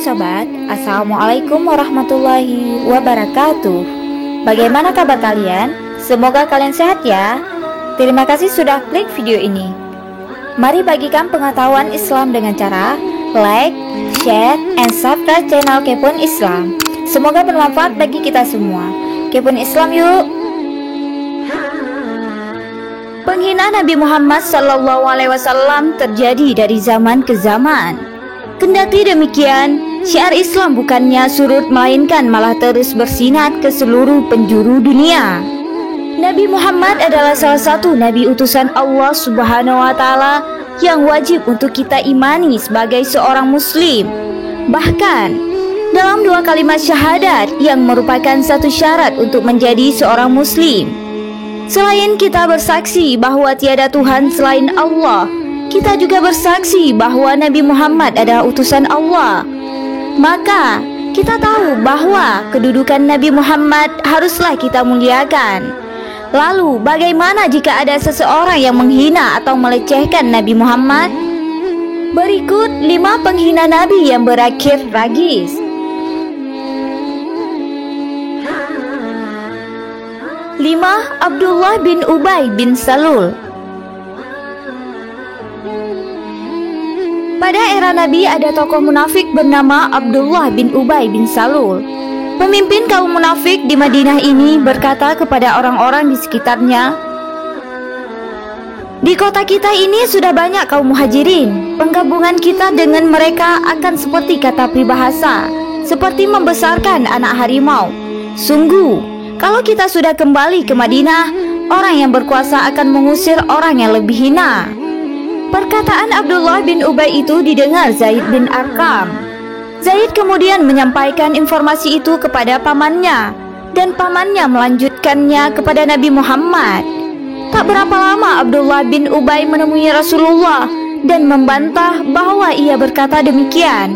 sobat, Assalamualaikum warahmatullahi wabarakatuh. Bagaimana kabar kalian? Semoga kalian sehat ya. Terima kasih sudah klik video ini. Mari bagikan pengetahuan Islam dengan cara like, share, and subscribe channel Kepon Islam. Semoga bermanfaat bagi kita semua. Kepon Islam yuk. Penghinaan Nabi Muhammad SAW terjadi dari zaman ke zaman. Kendati demikian, syiar Islam bukannya surut melainkan malah terus bersinar ke seluruh penjuru dunia. Nabi Muhammad adalah salah satu nabi utusan Allah Subhanahu wa taala yang wajib untuk kita imani sebagai seorang muslim. Bahkan dalam 2 kalimat syahadat yang merupakan satu syarat untuk menjadi seorang muslim. Selain kita bersaksi bahwa tiada Tuhan selain Allah, kita juga bersaksi bahwa Nabi Muhammad adalah utusan Allah. Maka kita tahu bahwa kedudukan Nabi Muhammad haruslah kita muliakan. Lalu bagaimana jika ada seseorang yang menghina atau melecehkan Nabi Muhammad? Berikut 5 penghina Nabi yang berakhir tragis. 5. Abdullah bin Ubay bin Salul. Pada era Nabi ada tokoh munafik bernama Abdullah bin Ubay bin Salul. Pemimpin kaum munafik di Madinah ini berkata kepada orang-orang di sekitarnya, "Di kota kita ini sudah banyak kaum muhajirin. Penggabungan kita dengan mereka akan seperti kata peribahasa, seperti membesarkan anak harimau. Sungguh, kalau kita sudah kembali ke Madinah, orang yang berkuasa akan mengusir orang yang lebih hina." Perkataan Abdullah bin Ubay itu didengar Zaid bin Arqam. Zaid kemudian menyampaikan informasi itu kepada pamannya, dan pamannya melanjutkannya kepada Nabi Muhammad. Tak berapa lama Abdullah bin Ubay menemui Rasulullah dan membantah bahwa ia berkata demikian.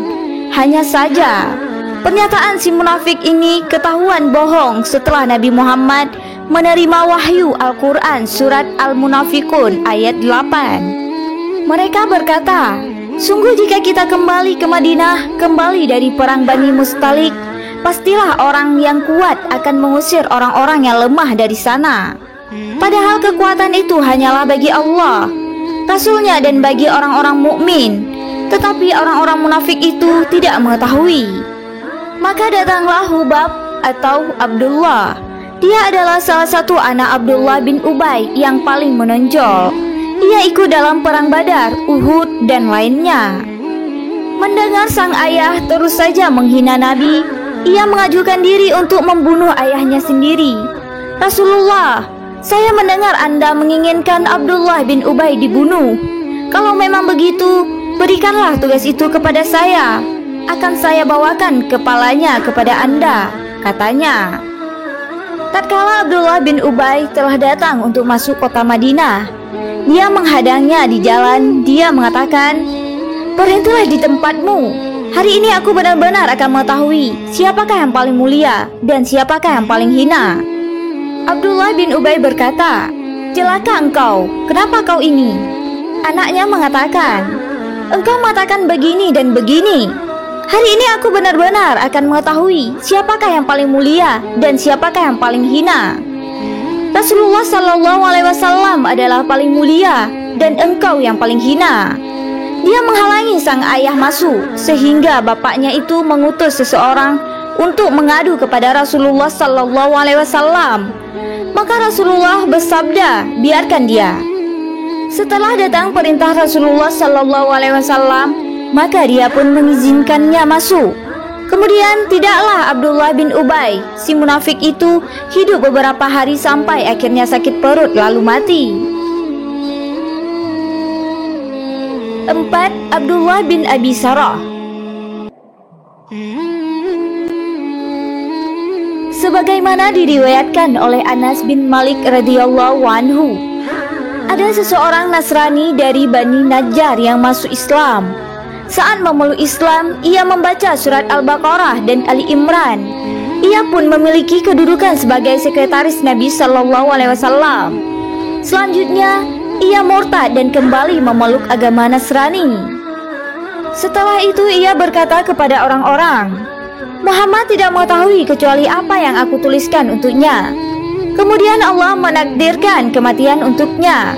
Hanya saja pernyataan si munafik ini ketahuan bohong setelah Nabi Muhammad menerima wahyu Al-Quran surat Al-Munafikun ayat 8. Mereka berkata, "Sungguh jika kita kembali ke Madinah, kembali dari perang Bani Mustalik, pastilah orang yang kuat akan mengusir orang-orang yang lemah dari sana. Padahal kekuatan itu hanyalah bagi Allah, Rasulnya dan bagi orang-orang mukmin. Tetapi orang-orang munafik itu tidak mengetahui." Maka datanglah Hubab atau Abdullah. Dia adalah salah satu anak Abdullah bin Ubay yang paling menonjol. Ia ikut dalam perang Badar, Uhud, dan lainnya. Mendengar sang ayah terus saja menghina Nabi, ia mengajukan diri untuk membunuh ayahnya sendiri. "Rasulullah, saya mendengar Anda menginginkan Abdullah bin Ubay dibunuh. Kalau memang begitu, berikanlah tugas itu kepada saya. Akan saya bawakan kepalanya kepada Anda," katanya. Tatkala Abdullah bin Ubay telah datang untuk masuk kota Madinah, dia menghadangnya di jalan. Dia mengatakan, "Berhentilah di tempatmu. Hari ini aku benar-benar akan mengetahui siapakah yang paling mulia dan siapakah yang paling hina." Abdullah bin Ubay berkata, "Celaka engkau, kenapa kau ini?" Anaknya mengatakan, "Engkau mengatakan begini dan begini. Hari ini aku benar-benar akan mengetahui siapakah yang paling mulia dan siapakah yang paling hina. Rasulullah SAW adalah paling mulia dan engkau yang paling hina." Dia menghalangi sang ayah masuk, sehingga bapaknya itu mengutus seseorang untuk mengadu kepada Rasulullah SAW. Maka Rasulullah bersabda, "Biarkan dia." Setelah datang perintah Rasulullah SAW, maka dia pun mengizinkannya masuk. Kemudian tidaklah Abdullah bin Ubay, si munafik itu, hidup beberapa hari sampai akhirnya sakit perut lalu mati. 4. Abdullah bin Abi Sarah. Sebagaimana diriwayatkan oleh Anas bin Malik radhiyallahu anhu, ada seseorang Nasrani dari Bani Najjar yang masuk Islam. Saat memeluk Islam, ia membaca surat Al-Baqarah dan Ali Imran. Ia pun memiliki kedudukan sebagai sekretaris Nabi SAW. Selanjutnya, ia murtad dan kembali memeluk agama Nasrani. Setelah itu ia berkata kepada orang-orang, Muhammad tidak mengetahui kecuali apa yang aku tuliskan untuknya. Kemudian Allah menakdirkan kematian untuknya.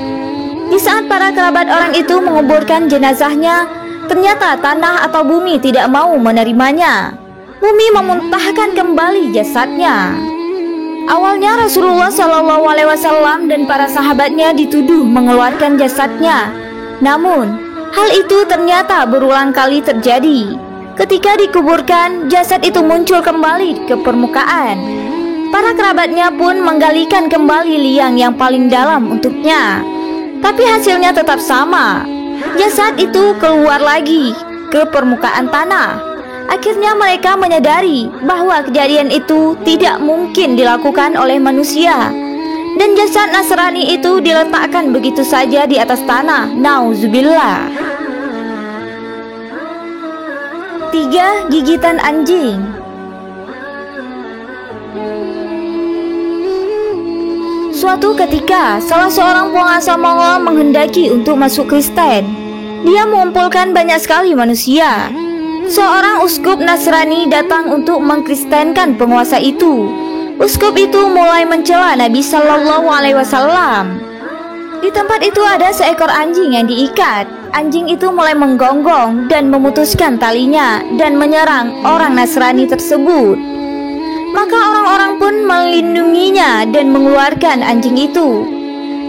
Di saat para kerabat orang itu menguburkan jenazahnya, ternyata tanah atau bumi tidak mau menerimanya. Bumi memuntahkan kembali jasadnya. Awalnya Rasulullah SAW dan para sahabatnya dituduh mengeluarkan jasadnya. Namun, hal itu ternyata berulang kali terjadi. Ketika dikuburkan, jasad itu muncul kembali ke permukaan. Para kerabatnya pun menggalikan kembali liang yang paling dalam untuknya. Tapi hasilnya tetap sama. Jasad itu keluar lagi ke permukaan tanah. Akhirnya mereka menyadari bahwa kejadian itu tidak mungkin dilakukan oleh manusia. Dan jasad Nasrani itu diletakkan begitu saja di atas tanah. Nauzubillah. 3. Gigitan anjing. Suatu ketika, salah seorang penguasa Mongol menghendaki untuk masuk Kristen. Dia mengumpulkan banyak sekali manusia. Seorang uskup Nasrani datang untuk mengkristenkan penguasa itu. Uskup itu mulai mencela Nabi Shallallahu Alaihi Wasallam. Di tempat itu ada seekor anjing yang diikat. Anjing itu mulai menggonggong dan memutuskan talinya dan menyerang orang Nasrani tersebut. Maka orang-orang pun melindunginya dan mengeluarkan anjing itu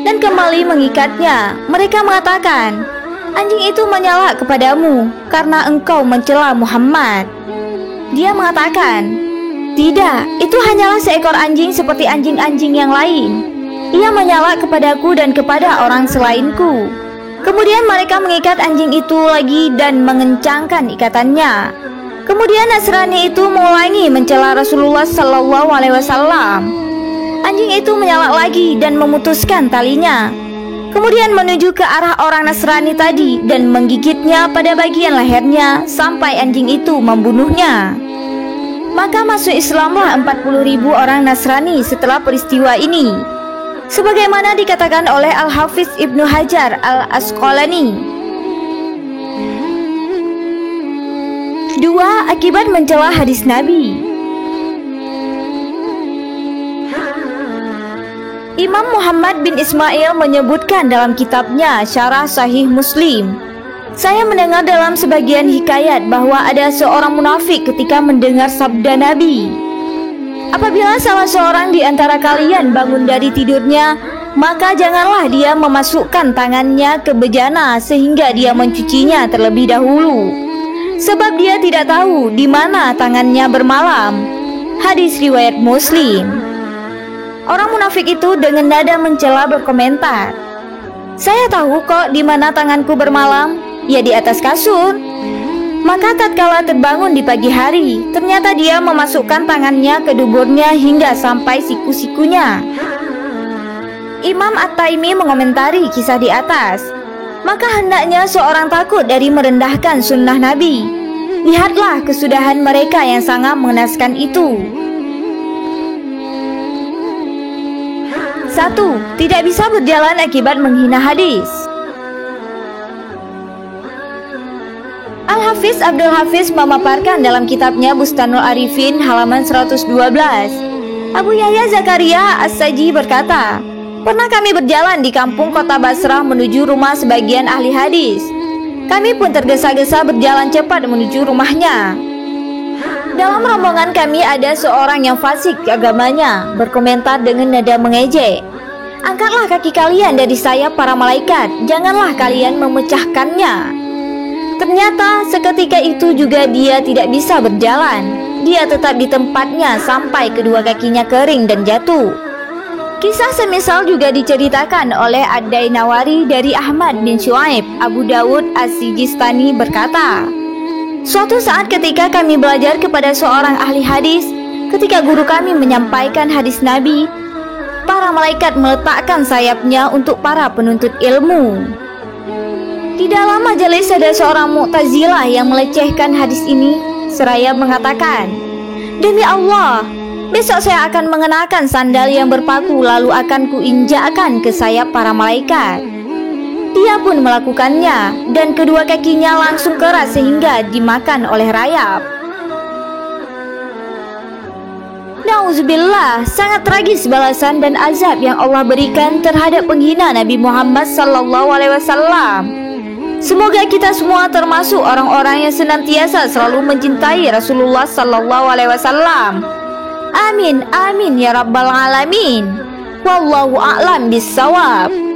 dan kembali mengikatnya. Mereka mengatakan, anjing itu menyala kepadamu karena engkau mencela Muhammad. Dia mengatakan, tidak, itu hanyalah seekor anjing seperti anjing-anjing yang lain. Ia menyala kepadaku dan kepada orang selainku. Kemudian mereka mengikat anjing itu lagi dan mengencangkan ikatannya. Kemudian Nasrani itu mengulangi mencela Rasulullah Sallallahu Alaihi Wasallam. Anjing itu menyala lagi dan memutuskan talinya. Kemudian menuju ke arah orang Nasrani tadi dan menggigitnya pada bagian lehernya sampai anjing itu membunuhnya. Maka masuk Islamlah 40.000 orang Nasrani setelah peristiwa ini, sebagaimana dikatakan oleh Al-Hafiz Ibnu Hajar Al-Asqalani. 2. Akibat mencela hadis Nabi. Imam Muhammad bin Ismail menyebutkan dalam kitabnya Syarah Sahih Muslim, saya mendengar dalam sebagian hikayat bahwa ada seorang munafik ketika mendengar sabda Nabi, apabila salah seorang di antara kalian bangun dari tidurnya, maka janganlah dia memasukkan tangannya ke bejana sehingga dia mencucinya terlebih dahulu, sebab dia tidak tahu di mana tangannya bermalam. Hadis riwayat Muslim. Orang munafik itu dengan nada mencela berkomentar, saya tahu kok di mana tanganku bermalam, ya di atas kasur. Maka tatkala terbangun di pagi hari, ternyata dia memasukkan tangannya ke duburnya hingga sampai siku-sikunya. Imam At-Taimi mengomentari kisah di atas, maka hendaknya seorang takut dari merendahkan sunnah Nabi. Lihatlah kesudahan mereka yang sangat mengenaskan itu. 1. Tidak bisa berjalan akibat menghina hadis. Al-Hafiz Abdul Hafiz memaparkan dalam kitabnya Bustanul Arifin halaman 112. Abu Yahya Zakaria As-Saji berkata, pernah kami berjalan di kampung kota Basrah menuju rumah sebagian ahli hadis. Kami pun tergesa-gesa berjalan cepat menuju rumahnya. Dalam rombongan kami ada seorang yang fasik agamanya, berkomentar dengan nada mengejek, angkatlah kaki kalian dari sayap para malaikat, janganlah kalian memecahkannya. Ternyata seketika itu juga dia tidak bisa berjalan. Dia tetap di tempatnya sampai kedua kakinya kering dan jatuh. Kisah semisal juga diceritakan oleh Ad-Dainawari dari Ahmad bin Syuaib. Abu Dawud As-Sijistani berkata, suatu saat ketika kami belajar kepada seorang ahli hadis, ketika guru kami menyampaikan hadis Nabi, para malaikat meletakkan sayapnya untuk para penuntut ilmu. Di dalam majelis ada seorang Mu'tazilah yang melecehkan hadis ini seraya mengatakan, demi Allah, besok saya akan mengenakan sandal yang berpaku lalu akan kuinjakkan ke sayap para malaikat. Dia pun melakukannya, dan kedua kakinya langsung keras sehingga dimakan oleh rayap. Nauzubillah, sangat tragis balasan dan azab yang Allah berikan terhadap penghina Nabi Muhammad SAW. Semoga kita semua termasuk orang-orang yang senantiasa selalu mencintai Rasulullah SAW. Amin, amin ya rabbal alamin. Wallahu a'lam bissawab.